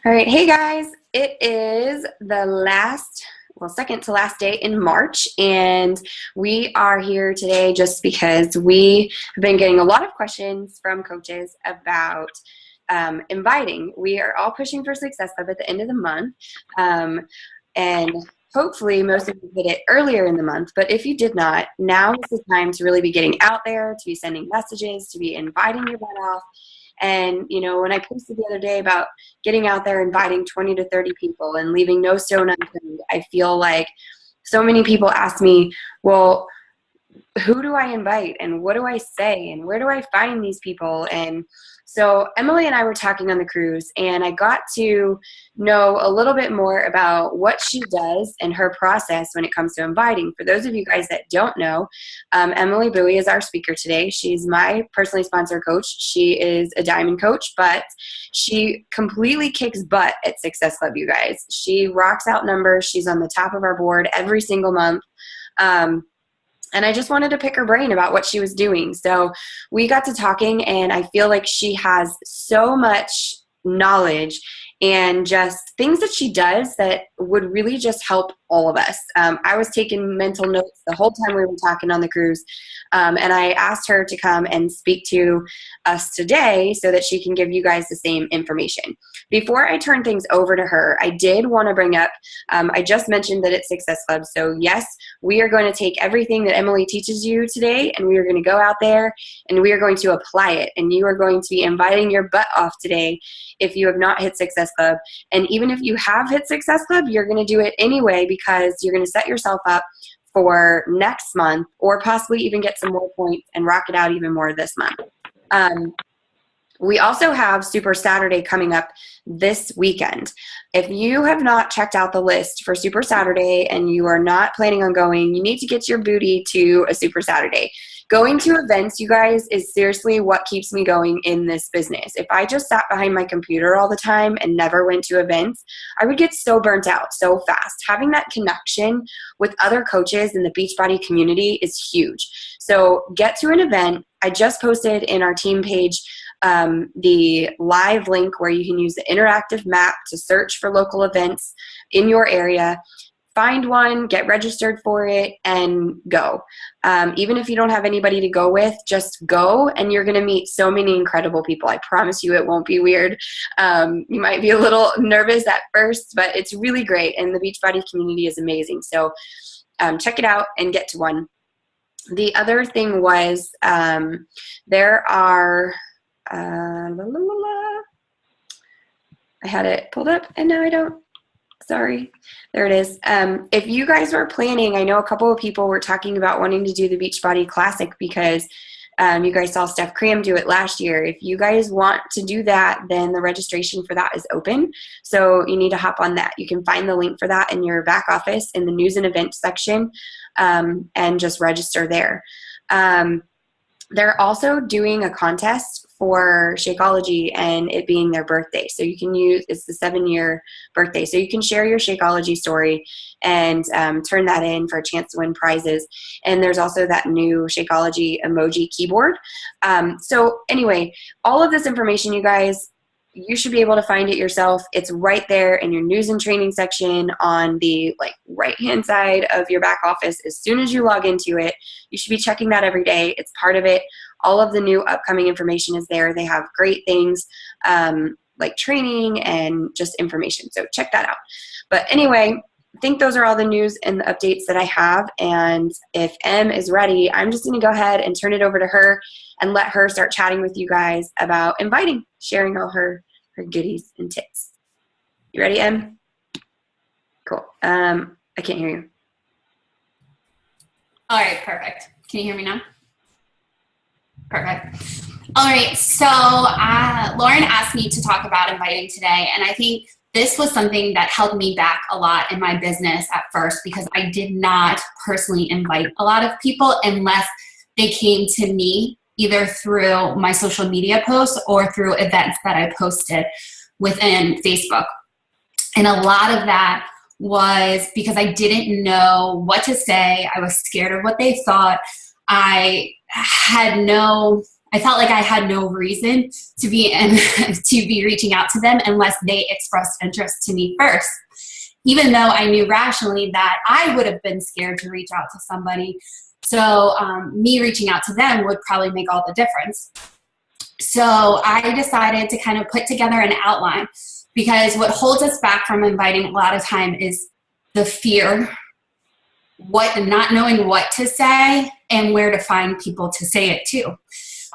All right, hey guys, it is the second to last day in March, and we are here today just because we have been getting a lot of questions from coaches about inviting. We are all pushing for Success Club at the end of the month, and hopefully most of you did it earlier in the month, but if you did not, now is the time to really be getting out there, to be sending messages, to be inviting your butt off. And, when I posted the other day about getting out there, inviting 20 to 30 people and leaving no stone unturned, I feel like so many people ask me, well, who do I invite and what do I say and where do I find these people? And so Emily and I were talking on the cruise, and I got to know a little bit more about what she does and her process when it comes to inviting. For those of you guys that don't know, Emily Bowie is our speaker today. She's my personally sponsored coach. She is a diamond coach, but she completely kicks butt at Success Club, you guys. She rocks out numbers. She's on the top of our board every single month. And I just wanted to pick her brain about what she was doing. So we got to talking, and I feel like she has so much knowledge and just things that she does that would really just help all of us. I was taking mental notes the whole time we were talking on the cruise, and I asked her to come and speak to us today so that she can give you guys the same information. Before I turn things over to her, I did want to bring up, I just mentioned that it's Success Club, so yes, we are going to take everything that Emily teaches you today, and we are going to go out there and we are going to apply it, and you are going to be inviting your butt off today if you have not hit Success Club. And even if you have hit Success Club, you're going to do it anyway because you're going to set yourself up for next month, or possibly even get some more points and rock it out even more this month. We also have Super Saturday coming up this weekend. If you have not checked out the list for Super Saturday and you are not planning on going, you need to get your booty to a Super Saturday. Going to events, you guys, is seriously what keeps me going in this business. If I just sat behind my computer all the time and never went to events, I would get so burnt out so fast. Having that connection with other coaches in the Beachbody community is huge. So get to an event. I just posted in our team page the live link where you can use the interactive map to search for local events in your area. Find one, get registered for it, and go. Even if you don't have anybody to go with, just go, and you're going to meet so many incredible people. I promise you it won't be weird. You might be a little nervous at first, but it's really great, and the Beachbody community is amazing. So check it out and get to one. The other thing was there are I had it pulled up and now I don't. Sorry. There it is. If you guys were planning, I know a couple of people were talking about wanting to do the Beachbody Classic because you guys saw Steph Cram do it last year. If you guys want to do that, then the registration for that is open. So you need to hop on that. You can find the link for that in your back office in the news and events section, and just register there. They're also doing a contest for Shakeology and it being their birthday. So you can it's the 7-year birthday. So you can share your Shakeology story and turn that in for a chance to win prizes. And there's also that new Shakeology emoji keyboard. So anyway, all of this information, you guys, you should be able to find it yourself. It's right there in your news and training section on the right-hand side of your back office. As soon as you log into it, you should be checking that every day. It's part of it. All of the new upcoming information is there. They have great things like training and just information. So check that out. But anyway, I think those are all the news and the updates that I have. And if Em is ready, I'm just going to go ahead and turn it over to her and let her start chatting with you guys about inviting, sharing all her goodies and tips. You ready, Em? Cool. I can't hear you. All right, perfect. Can you hear me now? Perfect. All right, so Lauren asked me to talk about inviting today, and I think this was something that held me back a lot in my business at first because I did not personally invite a lot of people unless they came to me either through my social media posts or through events that I posted within Facebook. And a lot of that was because I didn't know what to say. I was scared of what they thought. I had no I felt like I had no reason to be to be reaching out to them unless they expressed interest to me first. Even though I knew rationally that I would have been scared to reach out to somebody. So me reaching out to them would probably make all the difference. So I decided to kind of put together an outline, because what holds us back from inviting a lot of time is the fear, not knowing what to say and where to find people to say it to.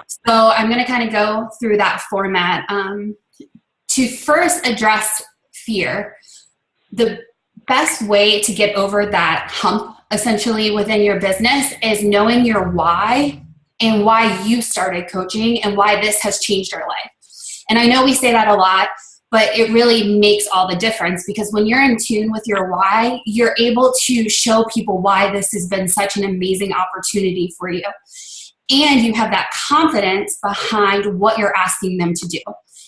So I'm going to kind of go through that format. To first address fear, the best way to get over that hump essentially within your business is knowing your why and why you started coaching and why this has changed your life. And I know we say that a lot, but it really makes all the difference, because when you're in tune with your why, you're able to show people why this has been such an amazing opportunity for you. And you have that confidence behind what you're asking them to do.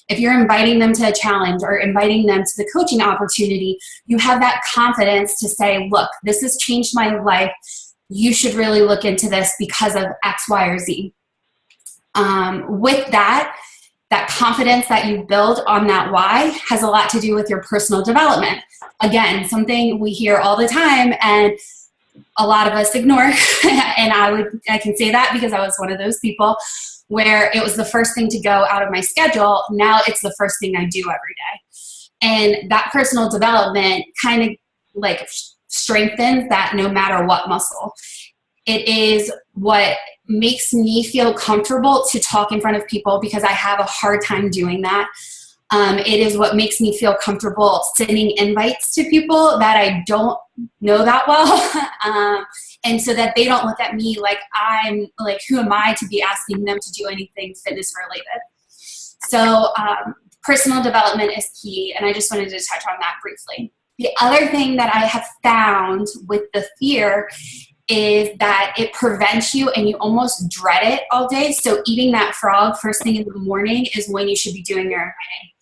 If you're inviting them to a challenge or inviting them to the coaching opportunity, you have that confidence to say, look, this has changed my life. You should really look into this because of X, Y, or Z. With that confidence that you build on that why has a lot to do with your personal development. Again, something we hear all the time and a lot of us ignore. And I can say that because I was one of those people where it was the first thing to go out of my schedule. Now it's the first thing I do every day. And that personal development kind of like strengthens that no matter what muscle. It is what makes me feel comfortable to talk in front of people, because I have a hard time doing that. It is what makes me feel comfortable sending invites to people that I don't know that well. And so that they don't look at me like I'm like, who am I to be asking them to do anything fitness related? So personal development is key. And I just wanted to touch on that briefly. The other thing that I have found with the fear is that it prevents you and you almost dread it all day. So eating that frog first thing in the morning is when you should be doing your inviting.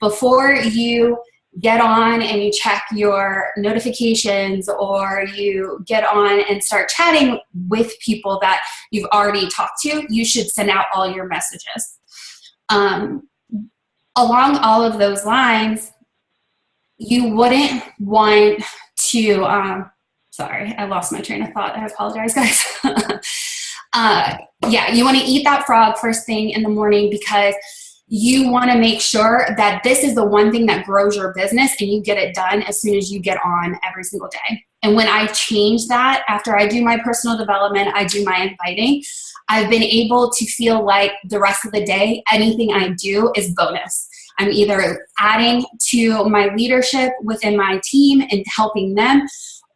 Before you get on and you check your notifications or you get on and start chatting with people that you've already talked to, you should send out all your messages. Along all of those lines, you wouldn't want to, sorry, I lost my train of thought. I apologize, guys. Yeah, you want to eat that frog first thing in the morning because you want to make sure that this is the one thing that grows your business and you get it done as soon as you get on every single day. And when I change that, after I do my personal development, I do my inviting, I've been able to feel like the rest of the day, anything I do is bonus. I'm either adding to my leadership within my team and helping them,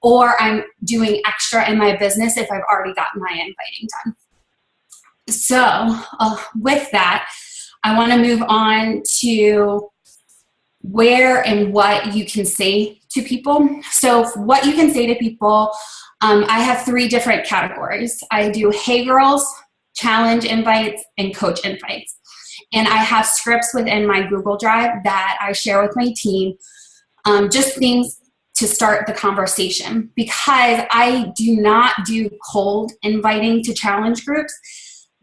or I'm doing extra in my business if I've already gotten my inviting done. So with that, I want to move on to where and what you can say to people. So what you can say to people, I have 3 different categories. I do Hey Girls, Challenge Invites, and Coach Invites. And I have scripts within my Google Drive that I share with my team, just things to start the conversation, because I do not do cold inviting to challenge groups,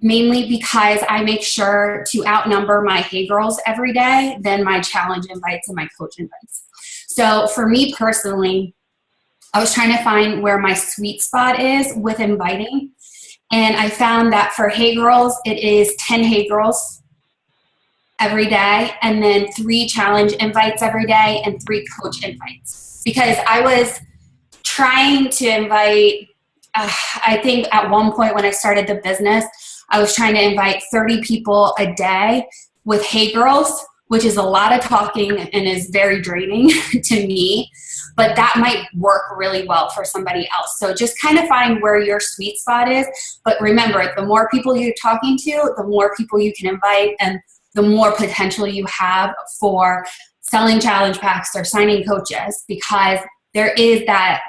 mainly because I make sure to outnumber my Hey Girls every day than my challenge invites and my coach invites. So for me personally, I was trying to find where my sweet spot is with inviting. And I found that for Hey Girls, it is 10 Hey Girls every day, and then 3 challenge invites every day and 3 coach invites. Because I was trying to invite, I think at one point when I started the business, I was trying to invite 30 people a day with Hey Girls, which is a lot of talking and is very draining to me, but that might work really well for somebody else. So just kind of find where your sweet spot is. But remember, the more people you're talking to, the more people you can invite and the more potential you have for selling challenge packs or signing coaches, because there is that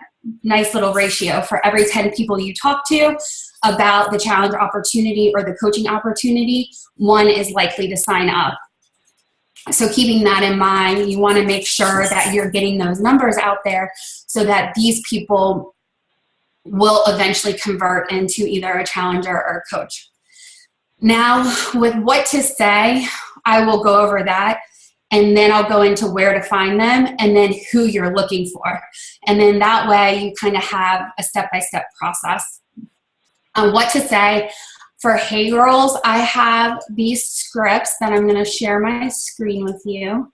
nice little ratio. For every 10 people you talk to about the challenge opportunity or the coaching opportunity, 1 is likely to sign up. So keeping that in mind, you want to make sure that you're getting those numbers out there so that these people will eventually convert into either a challenger or a coach. Now, with what to say, I will go over that, and then I'll go into where to find them and then who you're looking for. And then that way you kind of have a step-by-step process. What to say for Hey Girls, I have these scripts that I'm going to share my screen with you.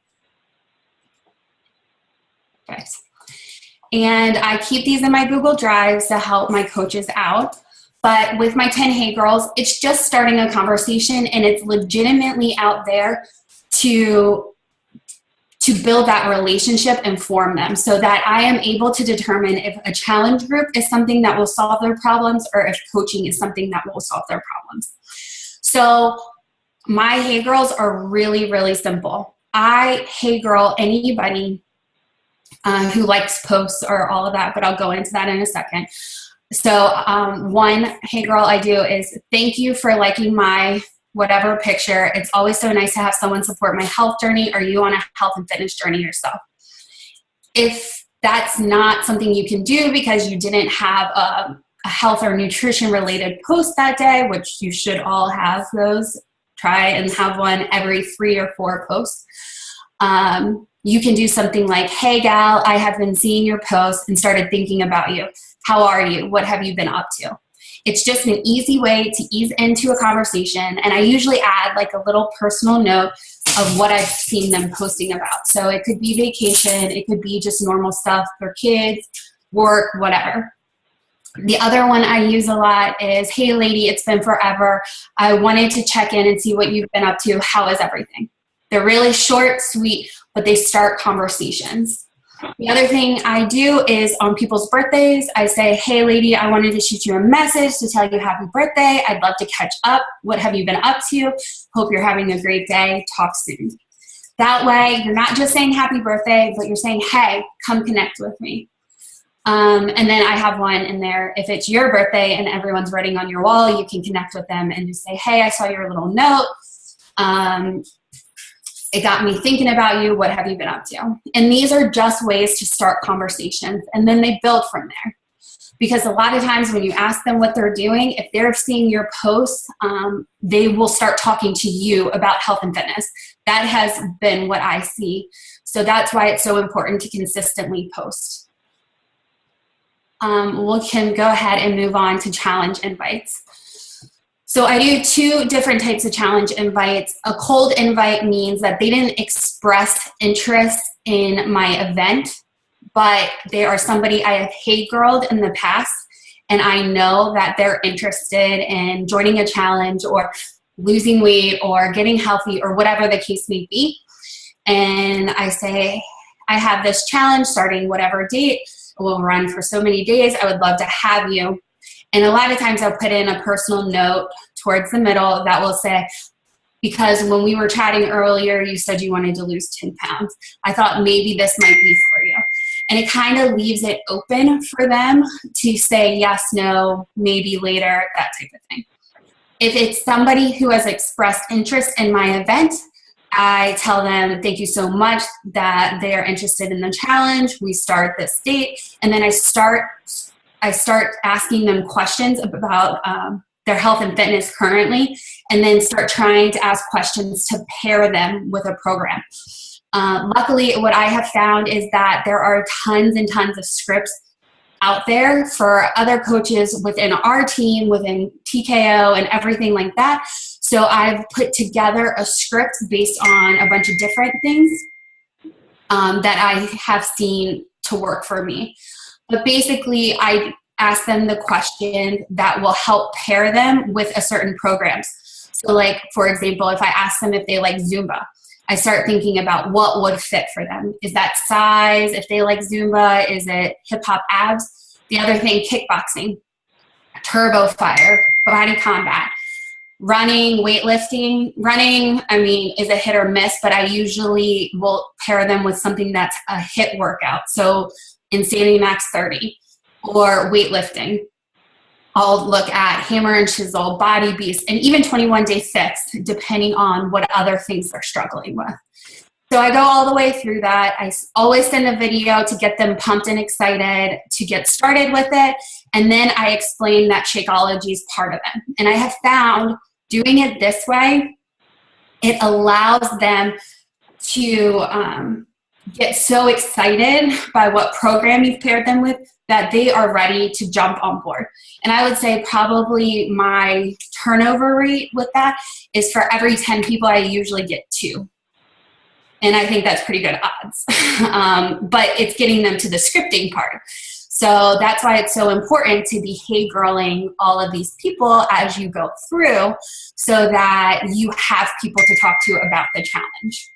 Perfect. And I keep these in my Google Drives to help my coaches out. But with my 10 Hey Girls, it's just starting a conversation, and it's legitimately out there to build that relationship and form them, so that I am able to determine if a challenge group is something that will solve their problems or if coaching is something that will solve their problems. So my Hey Girls are really, really simple. I Hey Girl anybody who likes posts or all of that, but I'll go into that in a second. So one Hey Girl I do is thank you for liking my whatever picture. It's always so nice to have someone support my health journey, or you on a health and fitness journey yourself. If that's not something you can do because you didn't have a health or nutrition related post that day, which you should all have those, try and have one every 3 or 4 posts. You can do something like, hey gal, I have been seeing your posts and started thinking about you. How are you? What have you been up to? It's just an easy way to ease into a conversation. And I usually add like a little personal note of what I've seen them posting about. So it could be vacation, it could be just normal stuff for kids, work, whatever. The other one I use a lot is, hey lady, it's been forever. I wanted to check in and see what you've been up to. How is everything? They're really short, sweet, but they start conversations. The other thing I do is on people's birthdays, I say, hey lady, I wanted to shoot you a message to tell you happy birthday. I'd love to catch up. What have you been up to? Hope you're having a great day. Talk soon. That way, you're not just saying happy birthday, but you're saying, hey, come connect with me. And then I have one in there. If it's your birthday and everyone's writing on your wall, you can connect with them and just say, hey, I saw your little note. It got me thinking about you. What have you been up to? And these are just ways to start conversations, and then they build from there. Because a lot of times when you ask them what they're doing, if they're seeing your posts, they will start talking to you about health and fitness. That has been what I see. So that's why it's so important to consistently post. We can go ahead and move on to challenge invites. So I do 2 different types of challenge invites. A cold invite means that they didn't express interest in my event, but they are somebody I have Hey Girled in the past, and I know that they're interested in joining a challenge or losing weight or getting healthy or whatever the case may be. And I say, I have this challenge starting whatever date. It will run for so many days. I would love to have you. And a lot of times I'll put in a personal note towards the middle that will say, because when we were chatting earlier, you said you wanted to lose 10 pounds. I thought maybe this might be for you. And it kind of leaves it open for them to say yes, no, maybe later, that type of thing. If it's somebody who has expressed interest in my event, I tell them, thank you so much that they are interested in the challenge. We start this date. And then I start asking them questions about their health and fitness currently, and then start trying to ask questions to pair them with a program. Luckily, what I have found is that there are tons and tons of scripts out there for other coaches within our team, within TKO and everything like that. So I've put together a script based on a bunch of different things that I have seen to work for me. But basically, I ask them the question that will help pair them with a certain programs. So like, for example, if I ask them if they like Zumba, I start thinking about what would fit for them. Is that size? If they like Zumba, is it hip hop abs? The other thing, kickboxing, turbo fire, body combat, running, weightlifting. Running, I mean, is a hit or miss, but I usually will pair them with something that's a hit workout. So Insanity Max 30 or weightlifting. I'll look at hammer and chisel, body beast, and even 21 Day Fix, depending on what other things they're struggling with. So I go all the way through that. I always send a video to get them pumped and excited to get started with it. And then I explain that Shakeology is part of it. And I have found doing it this way, it allows them to get so excited by what program you've paired them with that they are ready to jump on board. And I would say probably my turnover rate with that is for every 10 people, I usually get 2. And I think that's pretty good odds. But it's getting them to the scripting part. So that's why it's so important to be hey girling all of these people as you go through so that you have people to talk to about the challenge.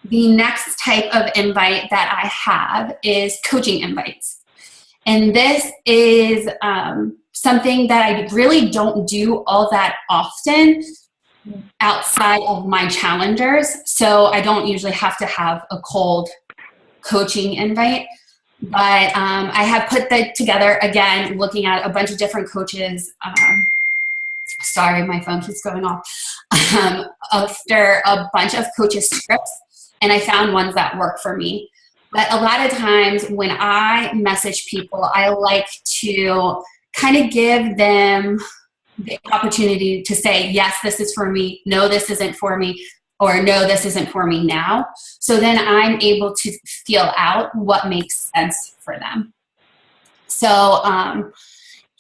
The next type of invite that I have is coaching invites. And this is something that I really don't do all that often outside of my challengers. So I don't usually have to have a cold coaching invite. But I have put that together, again, looking at a bunch of different coaches. Sorry, my phone keeps going off. After a bunch of coaches' scripts. And I found ones that work for me. But a lot of times when I message people, I like to kind of give them the opportunity to say, yes, this is for me. No, this isn't for me. Or no, this isn't for me now. So then I'm able to feel out what makes sense for them. So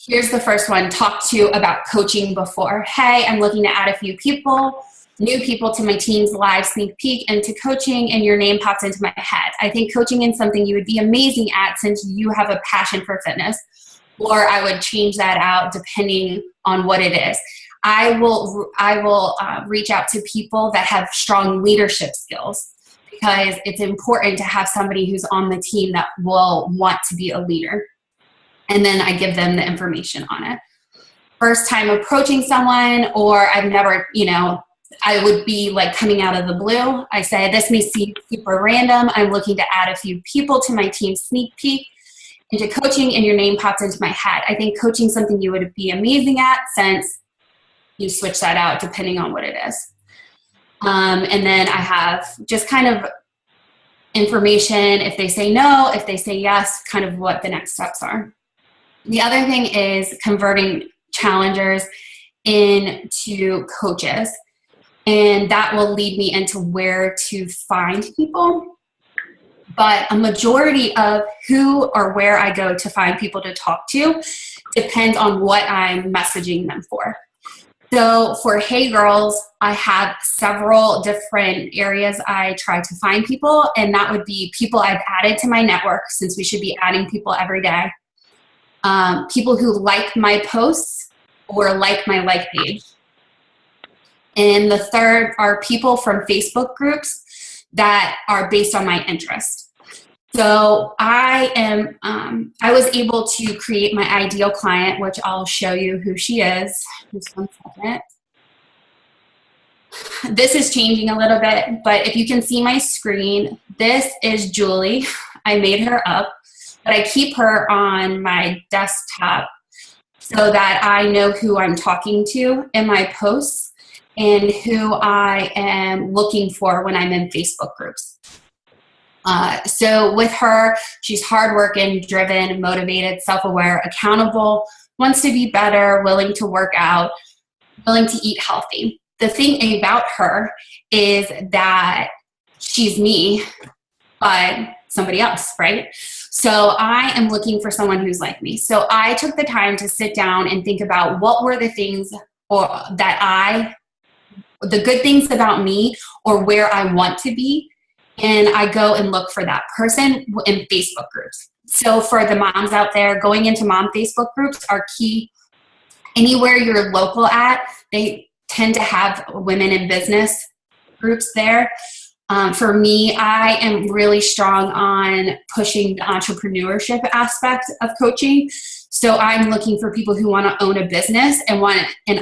here's the first one. Talk to about coaching before. Hey, I'm looking to add a few people. New people to my team's live sneak peek into coaching, and your name pops into my head. I think coaching is something you would be amazing at since you have a passion for fitness. Or I would change that out depending on what it is. I will reach out to people that have strong leadership skills because it's important to have somebody who's on the team that will want to be a leader. And then I give them the information on it. First time approaching someone, or I've never, I would be like coming out of the blue. I say, this may seem super random. I'm looking to add a few people to my team sneak peek into coaching, and your name pops into my head. I think coaching is something you would be amazing at since you switch that out depending on what it is. And then I have just kind of information if they say no, if they say yes, kind of what the next steps are. The other thing is converting challengers into coaches. And that will lead me into where to find people. But a majority of who or where I go to find people to talk to depends on what I'm messaging them for. So for Hey Girls, I have several different areas I try to find people, and that would be people I've added to my network, since we should be adding people every day. People who like my posts or like my like page. And the third are people from Facebook groups that are based on my interest. So I was able to create my ideal client, which I'll show you who she is. Just one second. This is changing a little bit, but if you can see my screen, this is Julie. I made her up, but I keep her on my desktop so that I know who I'm talking to in my posts and who I am looking for when I'm in Facebook groups. So with her, she's hardworking, driven, motivated, self-aware, accountable, wants to be better, willing to work out, willing to eat healthy. The thing about her is that she's me, but somebody else, right? So I am looking for someone who's like me. So I took the time to sit down and think about what were the things the good things about me or where I want to be. And I go and look for that person in Facebook groups. So for the moms out there, going into mom Facebook groups are key. Anywhere you're local at, they tend to have women in business groups there. For me, I am really strong on pushing the entrepreneurship aspect of coaching. So I'm looking for people who want to own a business and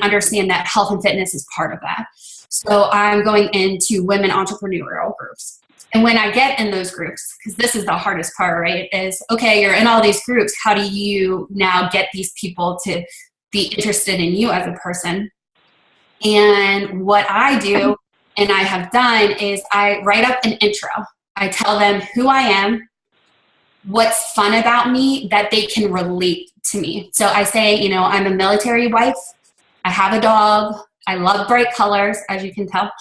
understand that health and fitness is part of that. So I'm going into women entrepreneurial groups. And when I get in those groups, because this is the hardest part, right, is, okay, you're in all these groups. How do you now get these people to be interested in you as a person? And what I do, and I have done, is I write up an intro. I tell them who I am, what's fun about me, that they can relate to me. So I say, I'm a military wife. I have a dog. I love bright colors, as you can tell.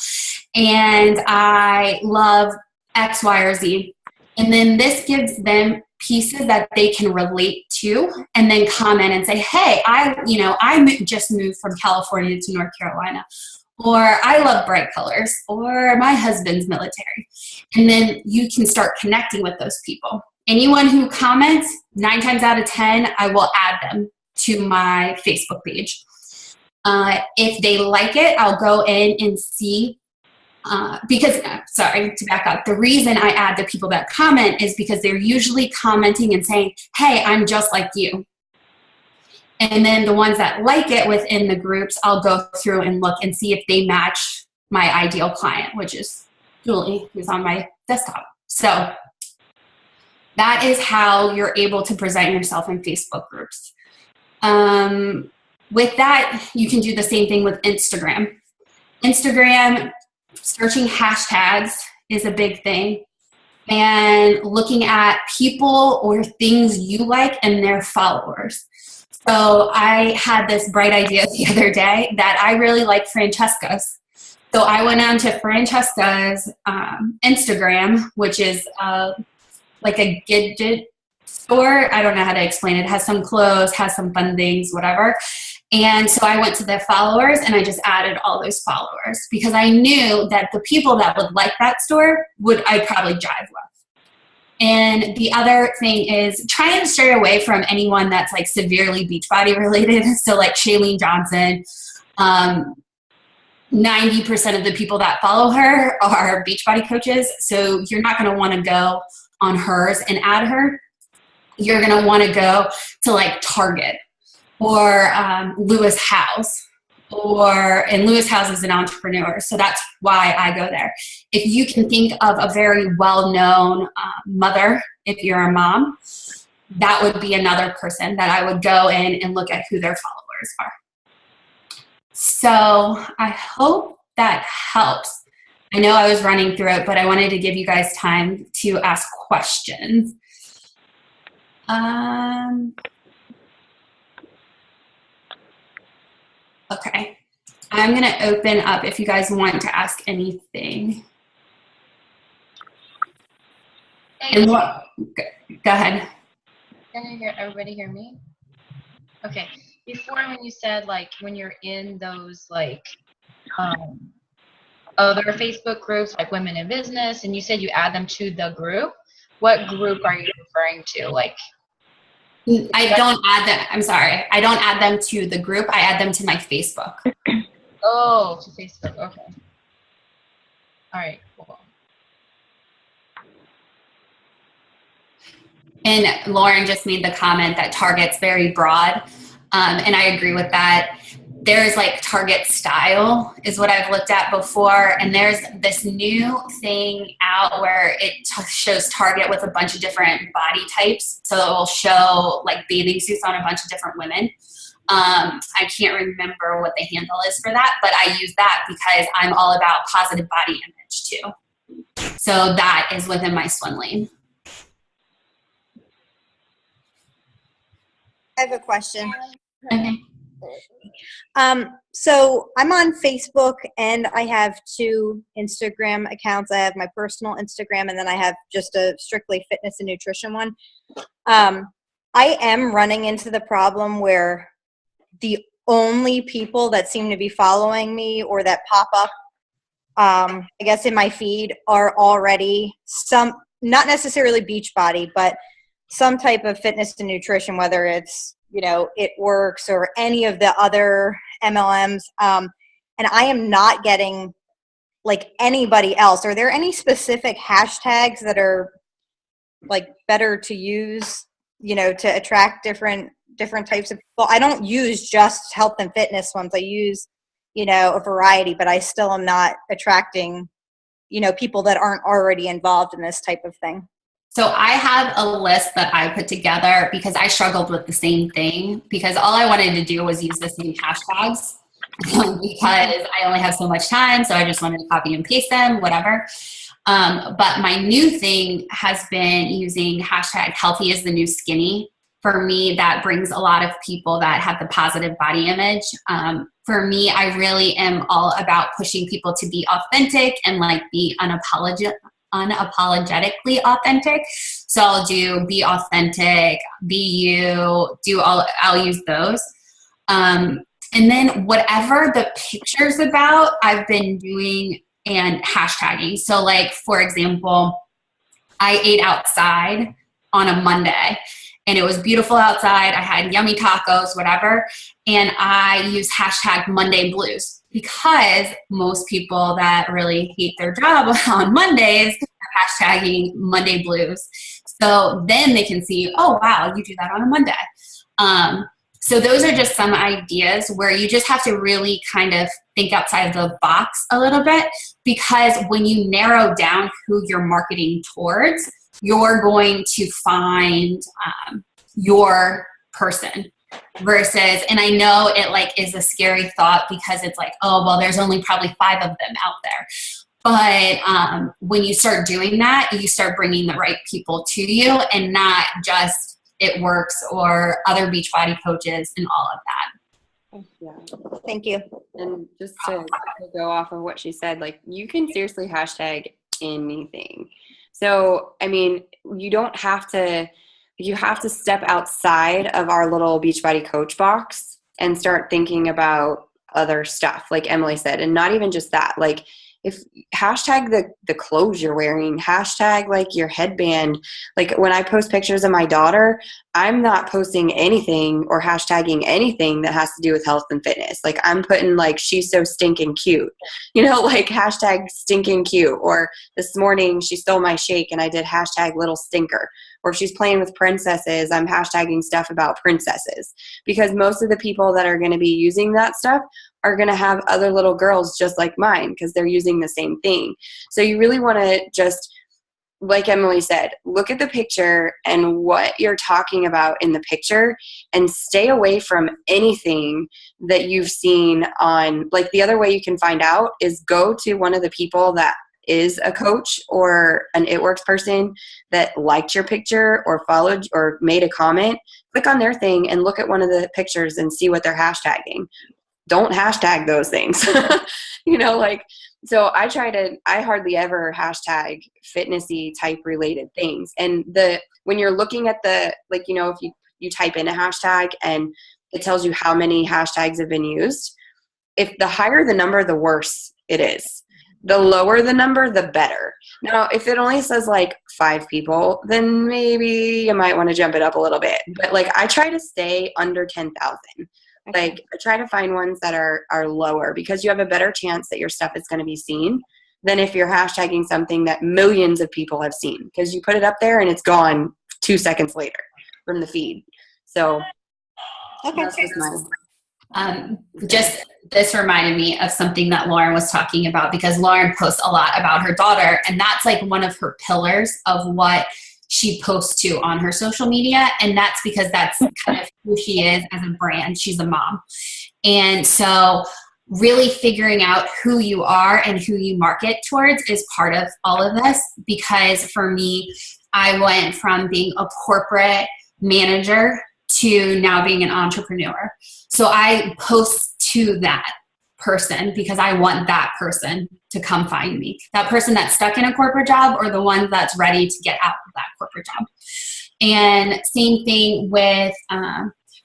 And I love X, Y, or Z. And then this gives them pieces that they can relate to and then comment and say, hey, I just moved from California to North Carolina, or I love bright colors, or my husband's military. And then you can start connecting with those people. Anyone who comments, 9 times out of 10, I will add them to my Facebook page. If they like it, I'll go in and see. Sorry to back up. The reason I add the people that comment is because they're usually commenting and saying, hey, I'm just like you. And then the ones that like it within the groups, I'll go through and look and see if they match my ideal client, which is Julie, who's on my desktop. So that is how you're able to present yourself in Facebook groups. With that, you can do the same thing with Instagram. Instagram, searching hashtags is a big thing. And looking at people or things you like and their followers. So I had this bright idea the other day that I really like Francesca's. So I went on to Francesca's Instagram, which is like a gadget store. I don't know how to explain it. It has some clothes, has some fun things, whatever. And so I went to their followers and I just added all those followers because I knew that the people that would like that store I'd probably jive with. And the other thing is try and stray away from anyone that's like severely Beachbody related. So like Shailene Johnson, 90% of the people that follow her are Beachbody coaches. So you're not going to want to go on hers and add her. You're going to want to go to like Target or Lewis House, and Lewis House is an entrepreneur, so that's why I go there. If you can think of a very well-known mother, if you're a mom, that would be another person that I would go in and look at who their followers are. So I hope that helps. I know I was running through it, but I wanted to give you guys time to ask questions. Okay, I'm going to open up if you guys want to ask anything. And what, go ahead. Can everybody hear me? Okay. Before, when you said like when you're in those like other Facebook groups like Women in Business, and you said you add them to the group, what group are you referring to? Like, I don't add them. I'm sorry. I don't add them to the group. I add them to my Facebook. Oh, to Facebook. Okay. All right. Cool. And Lauren just made the comment that Target's very broad. And I agree with that. There's like Target style is what I've looked at before. And there's this new thing out where it shows Target with a bunch of different body types. So it will show like bathing suits on a bunch of different women. I can't remember what the handle is for that, but I use that because I'm all about positive body image too. So that is within my swim lane. I have a question. Okay. So I'm on Facebook and I have 2 Instagram accounts. I have my personal Instagram and then I have just a strictly fitness and nutrition one. I am running into the problem where the only people that seem to be following me or that pop up, I guess in my feed are already some, not necessarily Beachbody, but some type of fitness and nutrition, whether it's, you know, It Works or any of the other MLMs. And I am not getting like anybody else. Are there any specific hashtags that are like better to use, you know, to attract different types of people? I don't use just health and fitness ones. I use, you know, a variety, but I still am not attracting, you know, people that aren't already involved in this type of thing. So I have a list that I put together because I struggled with the same thing because all I wanted to do was use the same hashtags because I only have so much time. So I just wanted to copy and paste them, whatever. But my new thing has been using hashtag healthy is the new skinny for me, that brings a lot of people that have the positive body image. For me, I really am all about pushing people to be authentic and like be unapologetically authentic. So I'll do be authentic, be you, I'll use those. And then whatever the picture's about, I've been doing and hashtagging. So like, for example, I ate outside on a Monday and it was beautiful outside. I had yummy tacos, whatever. And I use hashtag Monday Blues because most people that really hate their job on Mondays are hashtagging Monday Blues. So then they can see, oh, wow, you do that on a Monday. So those are just some ideas where you just have to really kind of think outside the box a little bit, because when you narrow down who you're marketing towards, you're going to find your person versus, and I know it like is a scary thought because it's like, oh, well, there's only probably 5 of them out there. But when you start doing that, you start bringing the right people to you and not just It Works or other Beachbody coaches and all of that. Yeah. Thank you. And just to go off of what she said, like you can seriously hashtag anything. So, I mean, you have to step outside of our little Beachbody coach box and start thinking about other stuff, like Emily said, and not even just that, like if hashtag the clothes you're wearing, hashtag like your headband. Like when I post pictures of my daughter, I'm not posting anything or hashtagging anything that has to do with health and fitness. Like I'm putting like, she's so stinking cute, like hashtag stinking cute. Or this morning she stole my shake and I did hashtag little stinker. Or if she's playing with princesses, I'm hashtagging stuff about princesses, because most of the people that are going to be using that stuff are going to have other little girls just like mine because they're using the same thing. So you really want to just, like Emily said, look at the picture and what you're talking about in the picture and stay away from anything that you've seen on, like the other way you can find out is go to one of the people that is a coach or an It Works person that liked your picture or followed or made a comment. Click on their thing and look at one of the pictures and see what they're hashtagging. Don't hashtag those things. So I hardly ever hashtag fitnessy type related things. And when you're looking at if you type in a hashtag and it tells you how many hashtags have been used, if the higher the number, the worse it is. The lower the number, the better. Now, if it only says like 5 people, then maybe you might want to jump it up a little bit. But like I try to stay under 10,000. Like I try to find ones that are lower because you have a better chance that your stuff is going to be seen than if you're hashtagging something that millions of people have seen, because you put it up there and it's gone 2 seconds later from the feed. So that's just just this reminded me of something that Lauren was talking about, because Lauren posts a lot about her daughter, and that's like one of her pillars of what she posts to on her social media. And that's because that's kind of who she is as a brand. She's a mom. And so really figuring out who you are and who you market towards is part of all of this. Because for me, I went from being a corporate manager to now being an entrepreneur. So I post to that person because I want that person to come find me. That person that's stuck in a corporate job or the one that's ready to get out of that corporate job. And same thing with,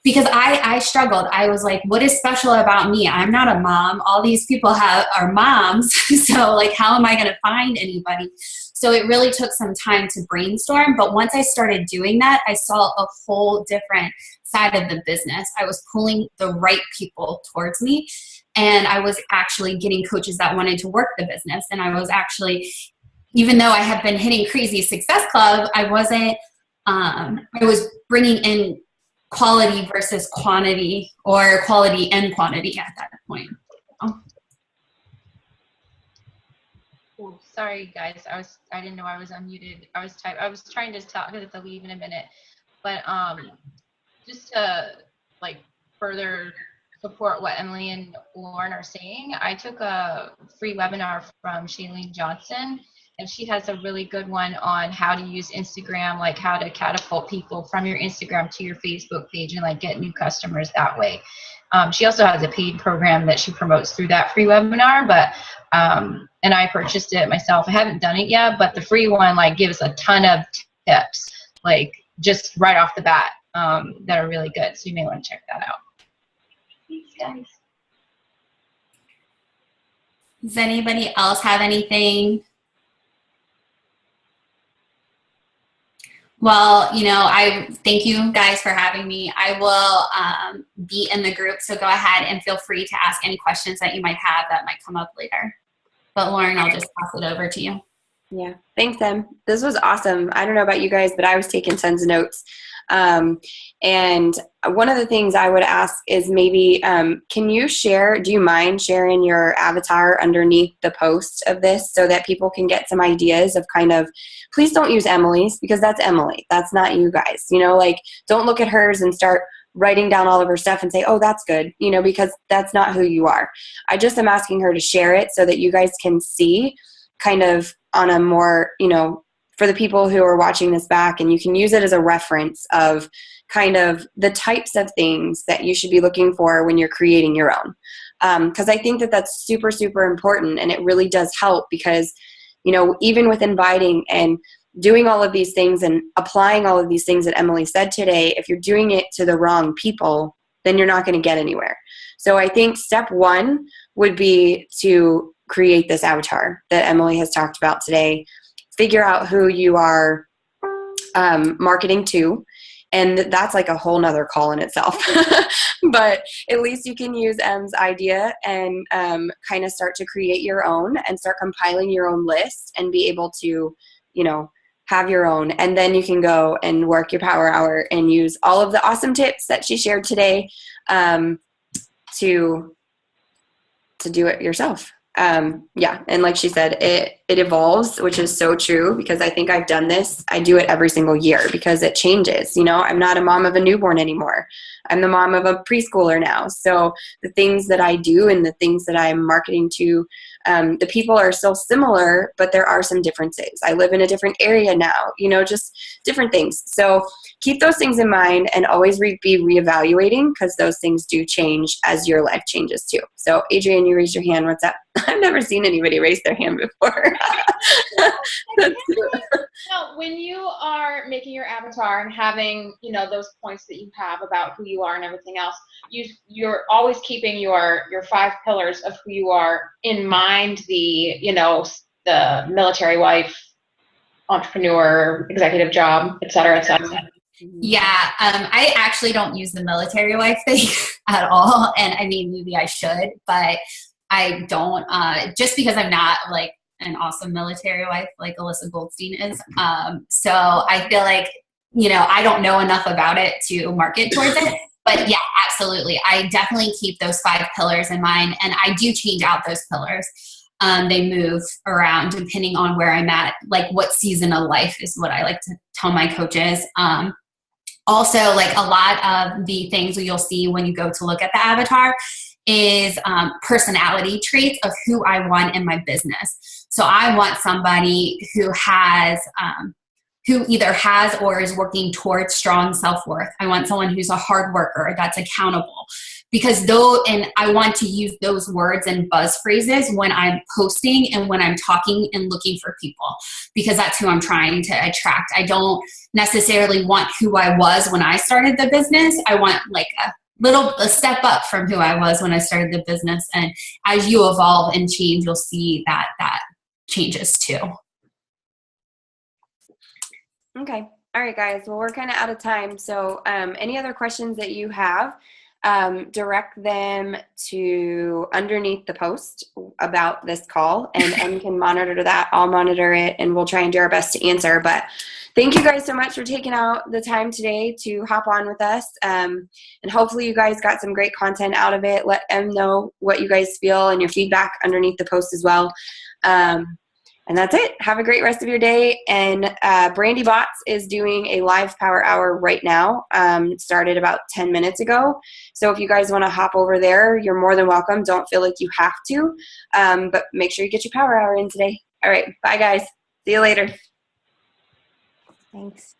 because I struggled. I was like, what is special about me? I'm not a mom. All these people are moms. So like, how am I going to find anybody? So it really took some time to brainstorm. But once I started doing that, I saw a whole different side of the business. I was pulling the right people towards me. And I was actually getting coaches that wanted to work the business. And I was actually, even though I had been hitting Crazy Success Club, I was bringing in quality versus quantity, or quality and quantity at that point. Oh, sorry guys, I didn't know I was unmuted. I was trying to talk to leave in a minute, but just to like further support what Emily and Lauren are saying, I took a free webinar from Shailene Johnson, and she has a really good one on how to use Instagram, like how to catapult people from your Instagram to your Facebook page and like get new customers that way. She also has a paid program that she promotes through that free webinar, but and I purchased it myself. I haven't done it yet, but the free one like gives a ton of tips, like just right off the bat, that are really good. So you may want to check that out. Thanks, guys. Does anybody else have anything? Well, I thank you guys for having me. I will be in the group, so go ahead and feel free to ask any questions that you might have that might come up later. But Lauren, I'll just pass it over to you. Yeah, thanks, Em. This was awesome. I don't know about you guys, but I was taking tons of notes. And one of the things I would ask is maybe, can you share, do you mind sharing your avatar underneath the post of this so that people can get some ideas of kind of, please don't use Emily's because that's Emily. That's not you guys, like don't look at hers and start writing down all of her stuff and say, oh, that's good, because that's not who you are. I just am asking her to share it so that you guys can see kind of on a more, for the people who are watching this back, and you can use it as a reference of kind of the types of things that you should be looking for when you're creating your own. Because I think that that's super, super important, and it really does help because, even with inviting and doing all of these things and applying all of these things that Emily said today, if you're doing it to the wrong people, then you're not going to get anywhere. So I think step one would be to create this avatar that Emily has talked about today. Figure out who you are marketing to, and that's like a whole nother call in itself. But at least you can use Em's idea and kind of start to create your own and start compiling your own list and be able to, have your own. And then you can go and work your power hour and use all of the awesome tips that she shared today to do it yourself. Yeah. And like she said, it evolves, which is so true because I think I've done this. I do it every single year because it changes. I'm not a mom of a newborn anymore. I'm the mom of a preschooler now. So the things that I do and the things that I'm marketing to, the people are still similar, but there are some differences. I live in a different area now, just different things. So keep those things in mind and always be reevaluating because those things do change as your life changes too. So Adrienne, you raised your hand. What's up? I've never seen anybody raise their hand before. No, when you are making your avatar and having, those points that you have about who you are and everything else, you're always keeping your 5 pillars of who you are in mind, the military wife, entrepreneur, executive job, et cetera, et cetera. Yeah, I actually don't use the military wife thing at all. And I mean, maybe I should, but I don't, just because I'm not like an awesome military wife like Alyssa Goldstein is. So I feel like, I don't know enough about it to market towards it. But yeah, absolutely. I definitely keep those 5 pillars in mind, and I do change out those pillars. They move around depending on where I'm at, like what season of life is what I like to tell my coaches. Also, like a lot of the things that you'll see when you go to look at the avatar is personality traits of who I want in my business. So I want somebody who has, who either has or is working towards strong self-worth. I want someone who's a hard worker, that's accountable. Because and I want to use those words and buzz phrases when I'm posting and when I'm talking and looking for people, because that's who I'm trying to attract. I don't necessarily want who I was when I started the business. I want like a step up from who I was when I started the business. And as you evolve and change, you'll see that changes too. Okay. All right, guys. Well, we're kind of out of time. So any other questions that you have, direct them to underneath the post about this call, and Em can monitor that. I'll monitor it, and we'll try and do our best to answer. But thank you guys so much for taking out the time today to hop on with us. And hopefully you guys got some great content out of it. Let Em know what you guys feel and your feedback underneath the post as well. And that's it. Have a great rest of your day. And Brandy Bots is doing a live power hour right now. It started about 10 minutes ago. So if you guys want to hop over there, you're more than welcome. Don't feel like you have to. But make sure you get your power hour in today. All right. Bye, guys. See you later. Thanks.